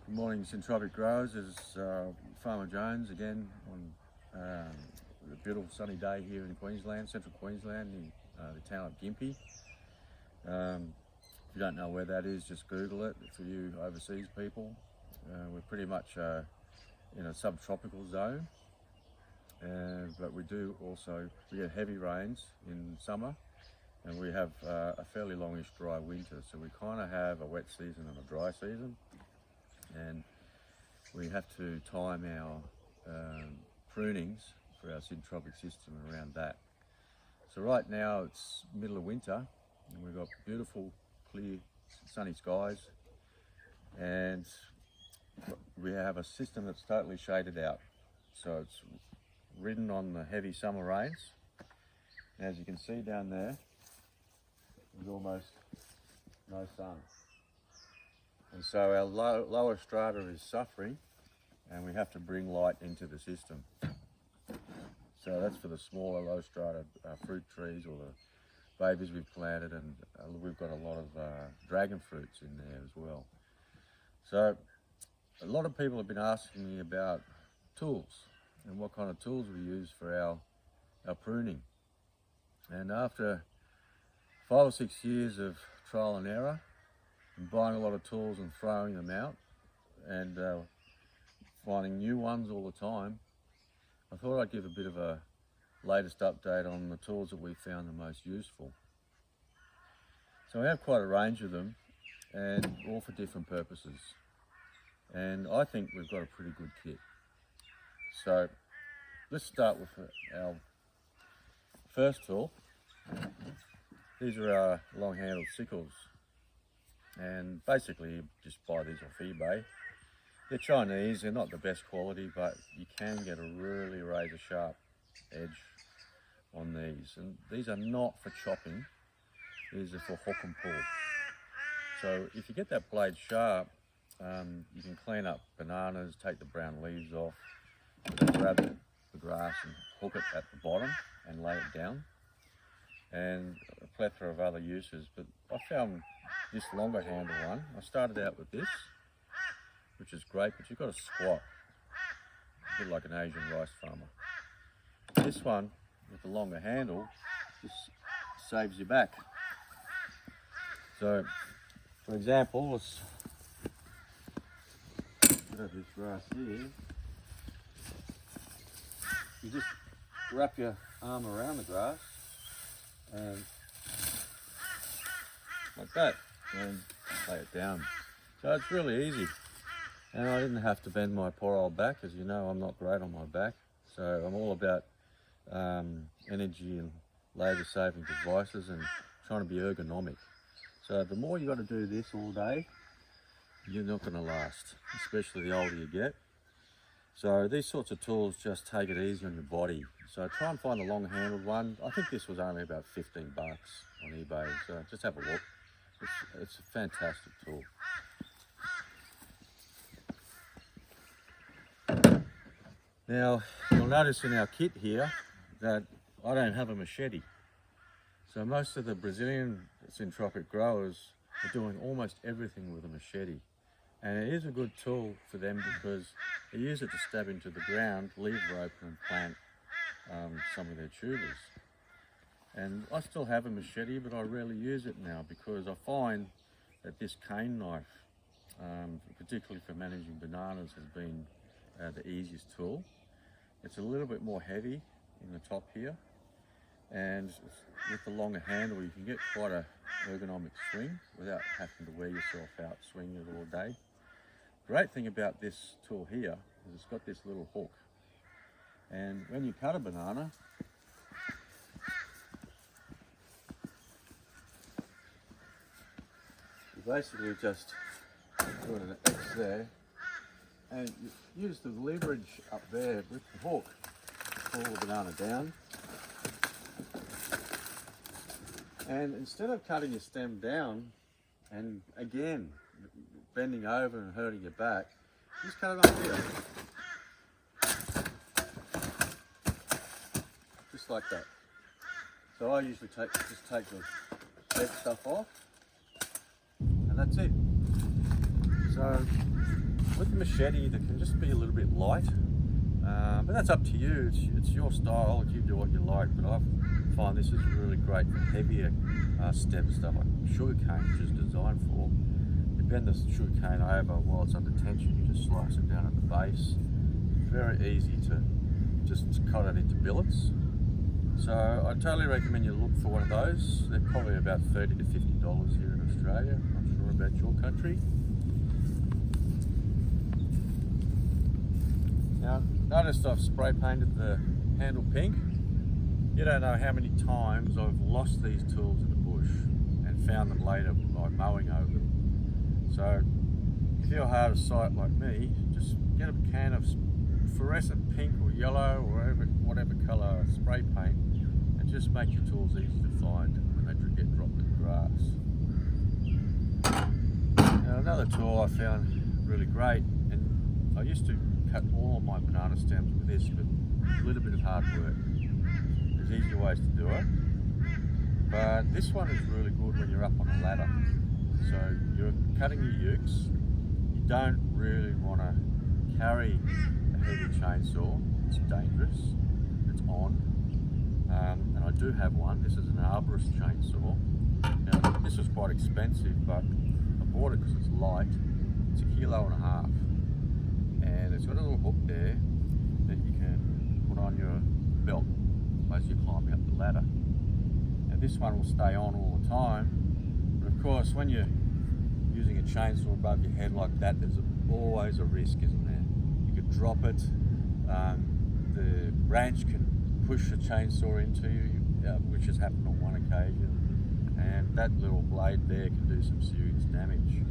Good morning, Syntropic growers. This is Farmer Jones again on a beautiful sunny day here in Queensland, central Queensland, in the town of Gympie. If you don't know where that is, just Google it. For you overseas people, we're pretty much in a subtropical zone, but we get heavy rains in summer, and we have a fairly longish dry winter. So we kind of have a wet season and a dry season. And we have to time our prunings for our Syntropic system around that. So right now it's middle of winter and we've got beautiful, clear, sunny skies, and we have a system that's totally shaded out. So it's ridden on the heavy summer rains. And as you can see down there, there's almost no sun. And so our lower strata is suffering, and we have to bring light into the system. So that's for the smaller low strata fruit trees or the babies we've planted, and we've got a lot of dragon fruits in there as well. So a lot of people have been asking me about tools and what kind of tools we use for our pruning. And after 5 or 6 years of trial and error, and buying a lot of tools and throwing them out, and finding new ones all the time, I thought I'd give a bit of a latest update on the tools that we found the most useful. So we have quite a range of them, and all for different purposes. And I think we've got a pretty good kit. So let's start with our first tool. These are our long-handled sickles. And basically you just buy these off eBay. They're Chinese, they're not the best quality, but you can get a really razor sharp edge on these. And these are not for chopping, these are for hook and pull. So if you get that blade sharp, you can clean up bananas, take the brown leaves off, grab the grass and hook it at the bottom and lay it down. And a plethora of other uses, but I found this longer handle one. I started out with this, which is great, but you've got to squat, a bit like an Asian rice farmer. This one with the longer handle just saves your back. So, for example, let's grab this grass here. You just wrap your arm around the grass and like that, and lay it down. So it's really easy, and I didn't have to bend my poor old back. As you know, I'm not great on my back, so I'm all about energy and labour saving devices and trying to be ergonomic. So the more you got to do this all day, you're not going to last, especially the older you get. So these sorts of tools just take it easy on your body. So try and find a long-handled one. I think this was only about 15 bucks on eBay, so just have a look. It's a fantastic tool. Now, you'll notice in our kit here that I don't have a machete. So most of the Brazilian Syntropic growers are doing almost everything with a machete. And it is a good tool for them because they use it to stab into the ground, leave it open and plant some of their tubers. And I still have a machete, but I rarely use it now because I find that this cane knife, particularly for managing bananas, has been the easiest tool. It's a little bit more heavy in the top here, and with the longer handle you can get quite a ergonomic swing without having to wear yourself out swinging it all day. Great thing about this tool here is it's got this little hook, and when you cut a banana, you basically just put an X there and you use the leverage up there with the hook to pull the banana down. And instead of cutting your stem down and again bending over and hurting your back, just cut it up here. Just like that. So I usually just take the dead stuff off, and that's it. So with the machete, they can just be a little bit light, but that's up to you. It's your style. You do what you like, but I find this is really great for heavier stem stuff like sugarcane, which is designed for. You bend the sugarcane over while it's under tension, you just slice it down at the base. Very easy to just cut it into billets. So I totally recommend you look for one of those. They're probably about $30 to $50 here in Australia. I'm not sure about your country. Now, notice I've spray painted the handle pink. You don't know how many times I've lost these tools in the bush and found them later by mowing over them. So if you're hard of sight like me, just get a can of fluorescent pink or yellow or whatever colour spray paint and just make your tools easy to find when they get dropped in the grass. Now another tool I found really great, and I used to cut all of my banana stems with this, but a little bit of hard work. There's easier ways to do it, but this one is really good when you're up on a ladder. So you're cutting your ukes, you don't really want to carry a heavy chainsaw, it's dangerous, it's on, and I do have one. This is an arborist chainsaw. Now this is quite expensive, but I bought it because it's light. It's 1.5 kilos, and it's got a little hook there that you can put on your belt as you climb up the ladder. Now this one will stay on all the time, but of course when you're using a chainsaw above your head like that, there's always a risk, isn't there? You could drop it, the branch can push the chainsaw into you, which has happened on one occasion, and that little blade there can do some serious damage.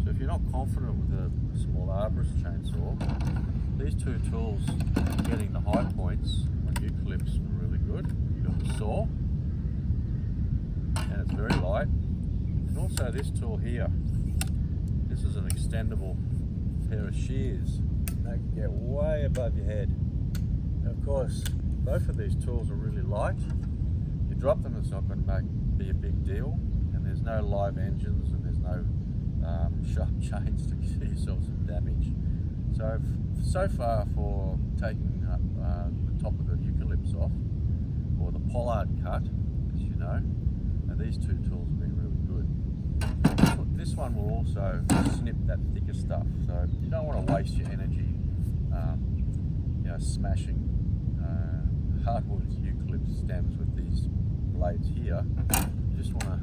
So if you're not confident with a small arborist chainsaw, these two tools, getting the high points on eucalypts are really good. You've got the saw, and it's very light, and also this tool here. This is an extendable pair of shears. They can get way above your head. Now, of course, both of these tools are really light. You drop them, it's not going to be a big deal, and there's no live engines and there's no sharp chains to give yourself some damage. So far for taking the top of the eucalypts off, or the pollard cut, as you know, and these two tools have been really good. This one will also snip that thicker stuff, so you don't want to waste your energy smashing hardwood eucalypt stems with these blades here. You just want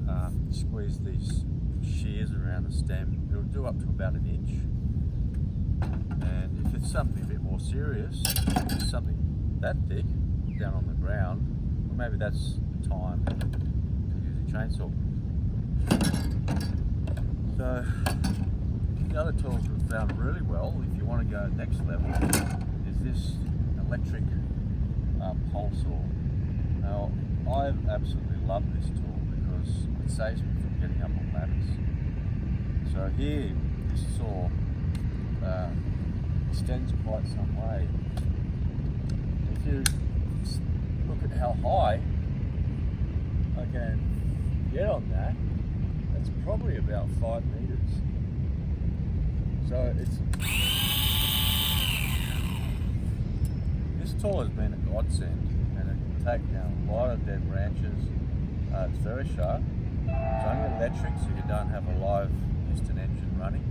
to squeeze these shears around the stem. It'll do up to about 1 inch, and if it's something a bit more serious, if it's something that thick down on the ground, well, maybe that's the time to use a chainsaw. So the other tools we've found really well, if you want to go next level, is this electric pole saw. Now I absolutely love this tool because it saves me from getting up on ladders. So here, this saw extends quite some way. If you look at how high I can get on that, that's probably about 5 meters. So this tool has been a godsend, and it can take down a lot of dead branches. It's very sharp. It's only electric, so you don't have a live piston engine running.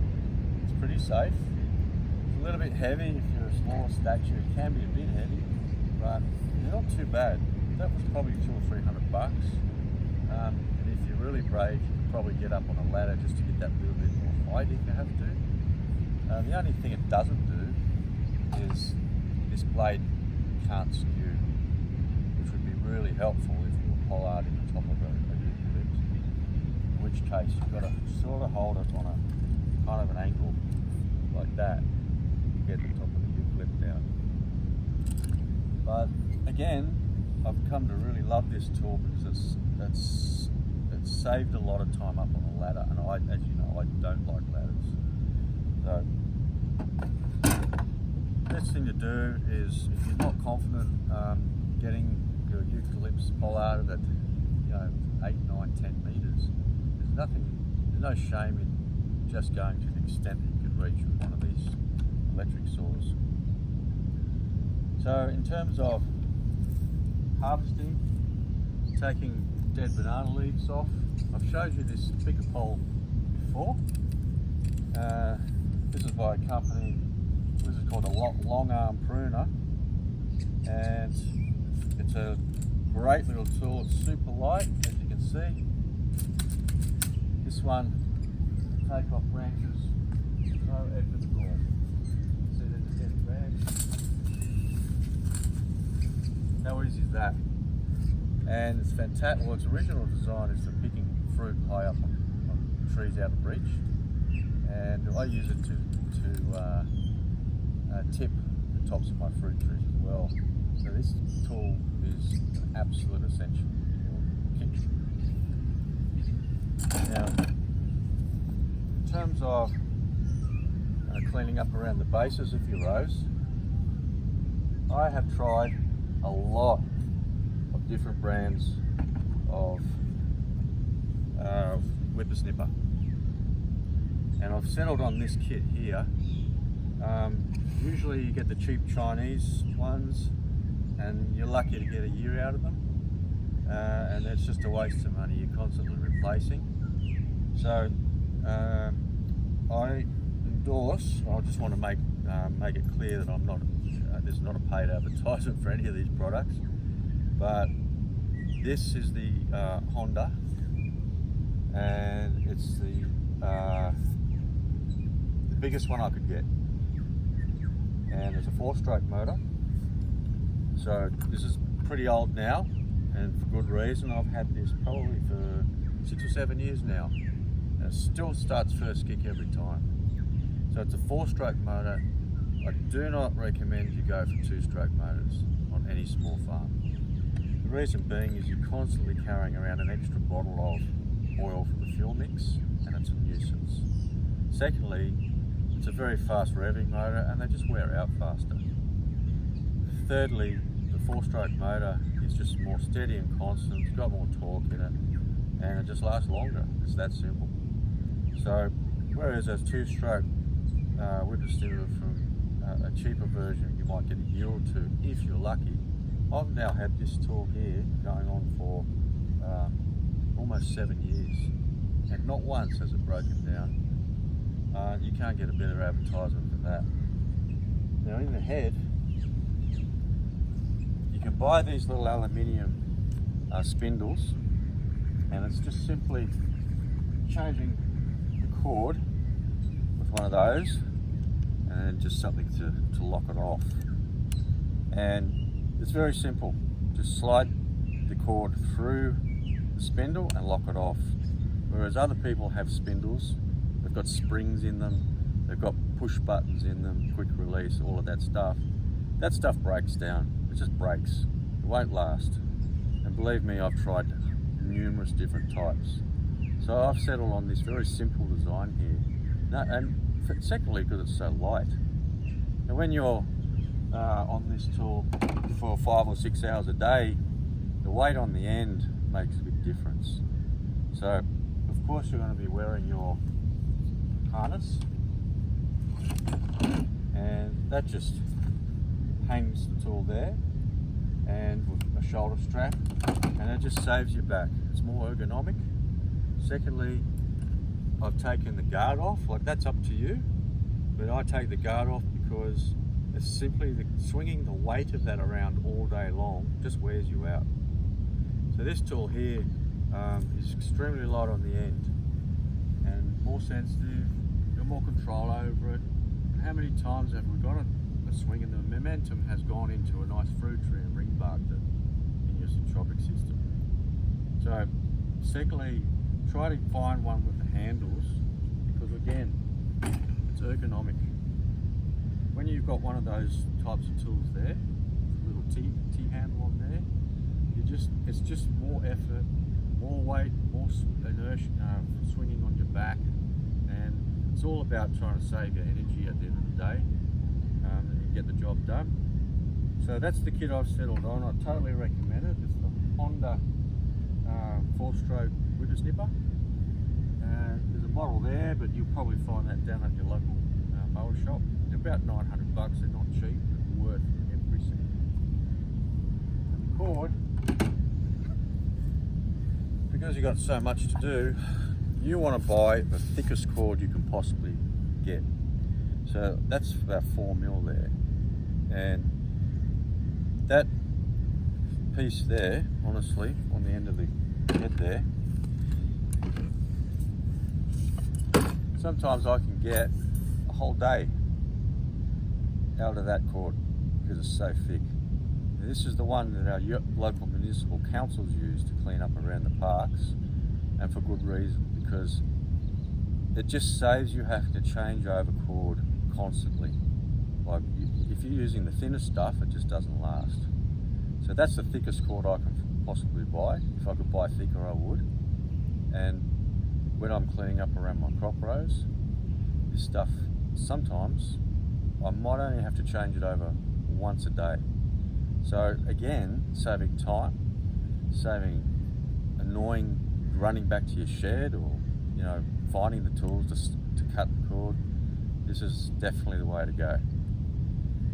It's pretty safe. It's a little bit heavy if you're a smaller stature. It can be a bit heavy, but they're not too bad. That was probably $200 or $300. And if you're really brave, you can probably get up on a ladder just to get that little bit more height if you have to. The only thing it doesn't do is this blade can't skew, which would be really helpful if you were pollarding the top of a eucalypt, in which case you've got to sort of hold it on a kind of an angle like that to get the top of the eucalypt down. But again, I've come to really love this tool because it's saved a lot of time up on a ladder, and as you know, I don't like ladders. So best thing to do is, if you're not confident getting your eucalypts pollarded at 8, 9, 10 meters, there's no shame in just going to the extent that you can reach with one of these electric saws. So in terms of harvesting, taking dead banana leaves off, I've showed you this picker pole before. This is by a company, this is called a long arm pruner, and it's a great little tool. It's super light, as you can see. This one take off branches, no effort at all. See, there's a dead branch. How easy is that? And it's fantastic. Well, its original design is for picking fruit high up on trees out of reach, and I use it to tip the tops of my fruit trees as well. So this tool is an absolute essential kit. Now, in terms of cleaning up around the bases of your rows, I have tried a lot of different brands of whippersnipper, and I've settled on this kit here. Usually you get the cheap Chinese ones and you're lucky to get a year out of them, and it's just a waste of money. You're constantly replacing. So I endorse, I just want to make it clear that I'm not, this is not a paid advertisement for any of these products, but this is the Honda, and it's the biggest one I could get, and it's a 4-stroke motor. So this is pretty old now, and for good reason. I've had this probably for 6 or 7 years now, and it still starts first kick every time. So it's a 4-stroke motor. I do not recommend you go for 2-stroke motors on any small farm. The reason being is you're constantly carrying around an extra bottle of oil for the fuel mix, and it's a nuisance. Secondly, it's a very fast revving motor, and they just wear out faster. Thirdly, the 4-stroke motor is just more steady and constant. It's got more torque in it, and it just lasts longer. It's that simple. So, whereas a 2-stroke whippersnipper from a cheaper version, you might get a year or two if you're lucky. I've now had this tool here going on for almost 7 years, and not once has it broken down. You can't get a better advertisement than that. Now in the head, you can buy these little aluminium spindles, and it's just simply changing the cord with one of those, and just something to lock it off. And it's very simple. Just slide the cord through the spindle and lock it off. Whereas other people have spindles, they've got springs in them, they've got push buttons in them, quick release, all of that stuff. That stuff breaks down. It just breaks. It won't last. And believe me, I've tried numerous different types. So I've settled on this very simple design here. And secondly, because it's so light. Now when you're on this tool for 5 or 6 hours a day, the weight on the end makes a big difference. So of course you're going to be wearing your harness, and that just hangs the tool there, and with a shoulder strap, and it just saves your back. It's more ergonomic. Secondly, I've taken the guard off. Like, that's up to you, but I take the guard off because it's simply swinging the weight of that around all day long just wears you out. So this tool here is extremely light on the end and more sensitive. You've got more control over it. And how many times have we got a swing and the momentum has gone into a nice fruit tree and ring barked it in your Syntropic system? So secondly, try to find one with the handles, because again, it's ergonomic. When you've got one of those types of tools there, little T handle on there, it's just more effort, more weight, more inertia, swinging on your back, and it's all about trying to save your energy at the end of the day and get the job done. So that's the kit I've settled on. I totally recommend it. It's the Honda 4-stroke whippersnipper. There's a model there, but you'll probably find that down at your local about 900 bucks. They're not cheap, but worth every cent. And the cord, because you've got so much to do, you want to buy the thickest cord you can possibly get. So that's about 4 mil there, and that piece there, honestly, on the end of the head there, sometimes I can get a whole day out of that cord because it's so thick. And this is the one that our local municipal councils use to clean up around the parks, and for good reason, because it just saves you having to change over cord constantly. Like if you're using the thinner stuff, it just doesn't last. So that's the thickest cord I can possibly buy. If I could buy thicker, I would. And when I'm cleaning up around my crop rows, this stuff, sometimes I might only have to change it over once a day. So again, saving time, saving annoying running back to your shed, or finding the tools to cut the cord. This is definitely the way to go.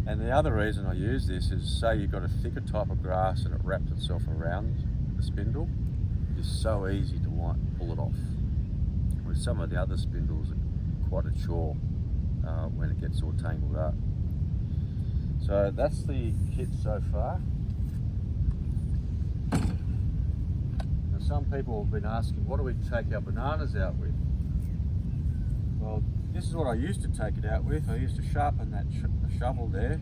And the other reason I use this is, say you've got a thicker type of grass and it wraps itself around the spindle, it's so easy to pull it off. Whereas some of the other spindles are quite a chore when it gets all tangled up. So that's the kit so far. Now some people have been asking, what do we take our bananas out with? Well, this is what I used to take it out with. I used to sharpen that the shovel there,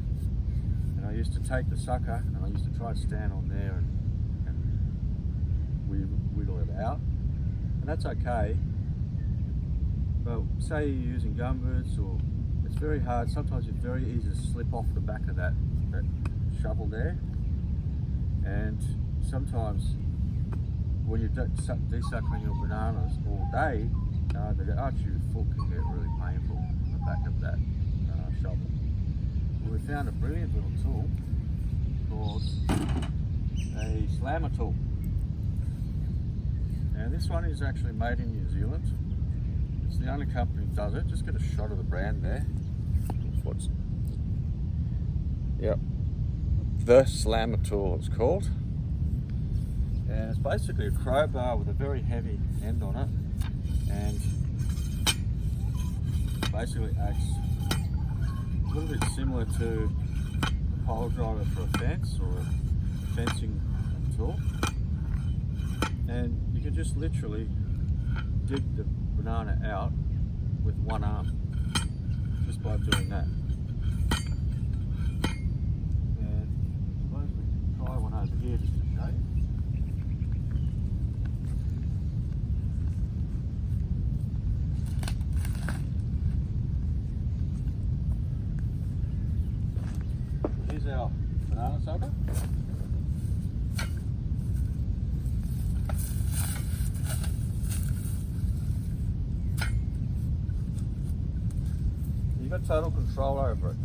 and I used to take the sucker and I used to try to stand on there and wiggle it out, and that's okay. But say you're using gumboots, or it's very hard, sometimes it's very easy to slip off the back of that shovel there, and sometimes when you're desuckering your bananas all day, the arch of your foot can get really painful on the back of that shovel. Well, we found a brilliant little tool called a slammer tool. Now this one is actually made in New Zealand. It's the only company that does it. Just get a shot of the brand there. The slammer tool it's called. And it's basically a crowbar with a very heavy end on it, and basically acts a little bit similar to a pole driver for a fence or a fencing tool. And you can just literally dig the banana out with one arm just by doing that. And I suppose we can try one over here just to show you. Here's our banana sucker. You've got total control over it.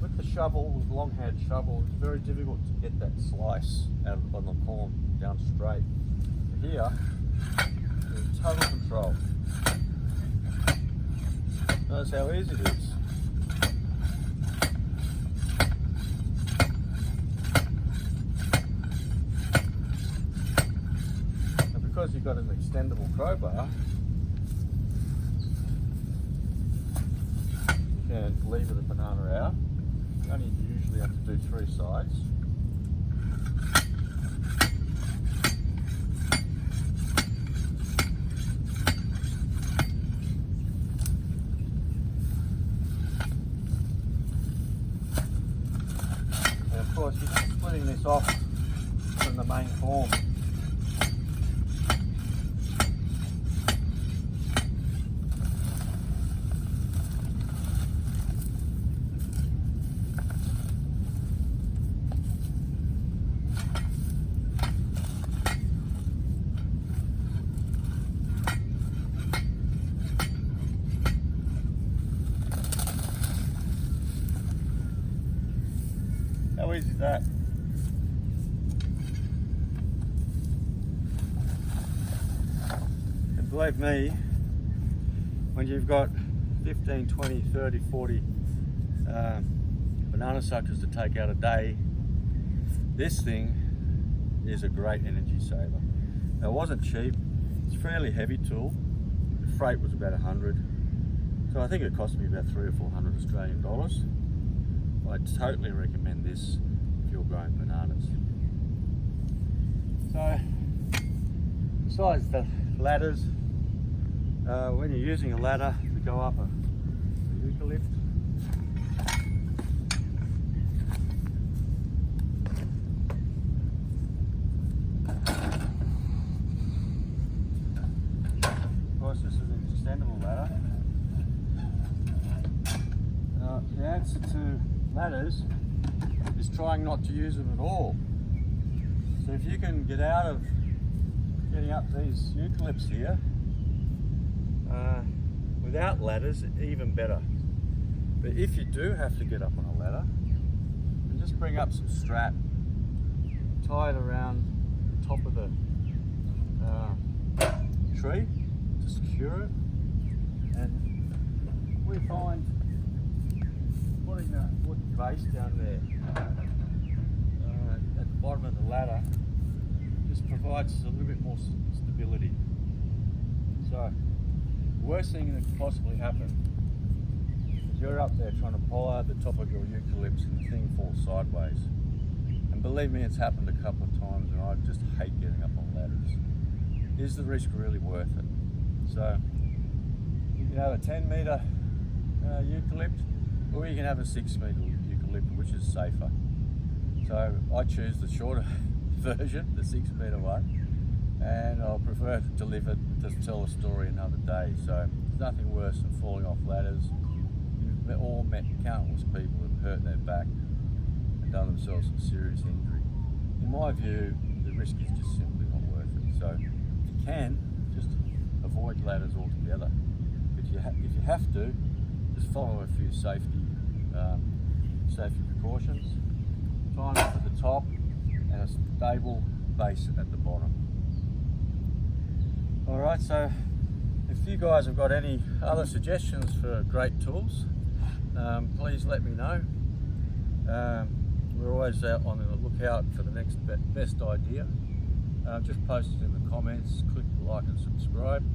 With the shovel, with the long-handled shovel, it's very difficult to get that slice out on the corn down straight. But here, there's total control. Notice how easy it is. And because you've got an extendable crowbar, and lever the banana out. You only usually have to do 3 sides. And of course you're splitting this off from the main form. How easy is that? And believe me, when you've got 15, 20, 30, 40 banana suckers to take out a day, this thing is a great energy saver. Now, it wasn't cheap. It's a fairly heavy tool. The freight was about 100, so I think it cost me about 300 or 400 Australian dollars. I totally recommend this if you're growing bananas. So, besides the ladders, when you're using a ladder to go up a eucalypt, of course this is an extendable ladder. The answer to ladders is trying not to use them at all. So if you can get out of getting up these eucalypts here without ladders, even better. But if you do have to get up on a ladder, then just bring up some strap, tie it around the top of the tree to secure it, and we find putting a wooden base down there at the bottom of the ladder just provides a little bit more stability. So the worst thing that could possibly happen is you're up there trying to pollard the top of your eucalypts and the thing falls sideways. And believe me, it's happened a couple of times, and I just hate getting up on ladders. Is the risk really worth it? So you can have a 10-metre eucalypt, or you can have a 6-metre eucalypt, which is safer. So I choose the shorter version, the 6-metre one, and I'll prefer to live it to tell a story another day. So there's nothing worse than falling off ladders. You've all met countless people who've hurt their back and done themselves some serious injury. In my view, the risk is just simply not worth it. So if you can, just avoid ladders altogether. If you have to, just follow a few safety precautions. Tie them up at the top and a stable base at the bottom. Alright, so if you guys have got any other suggestions for great tools, please let me know. We're always out on the lookout for the next best idea. Just post it in the comments, click like and subscribe.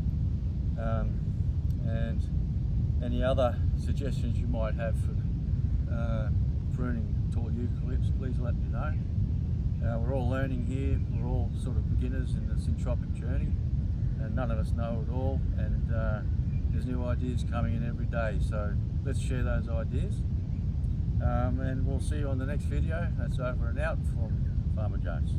And any other suggestions you might have for pruning tall eucalypts, please let me know. We're all learning here, we're all sort of beginners in the Syntropic journey, and none of us know it all, and there's new ideas coming in every day, so let's share those ideas. And we'll see you on the next video. That's over and out from Farmer Jones.